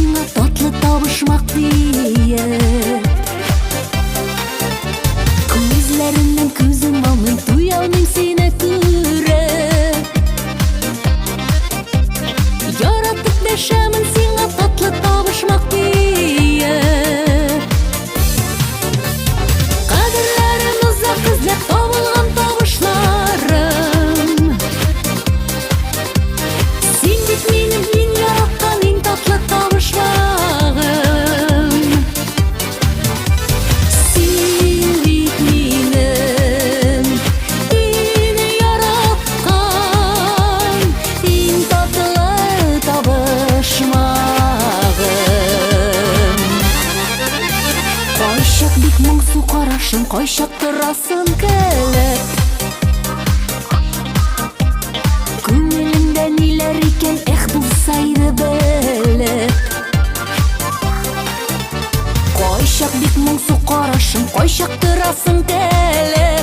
сиңа татлы табышмак диеп. Күзләреңнән күзем алмый, туя алмыйм сине күреп. Яратып дәшәмен сиңа татлы табышмак диеп. Кадерләрем узак эзләп табылган табышларым. Син бит минем мин яраткан иң татлы табышмагым. Син бит минем иң яраткан иң татлы табышмагым. Кайчак бик моңсу карашың, кайчак торасың келеп. Күңелеңдә ниләр икән, эх булса иде белеп. Кайчак бик моңсу карашың, кайчак торасың келеп.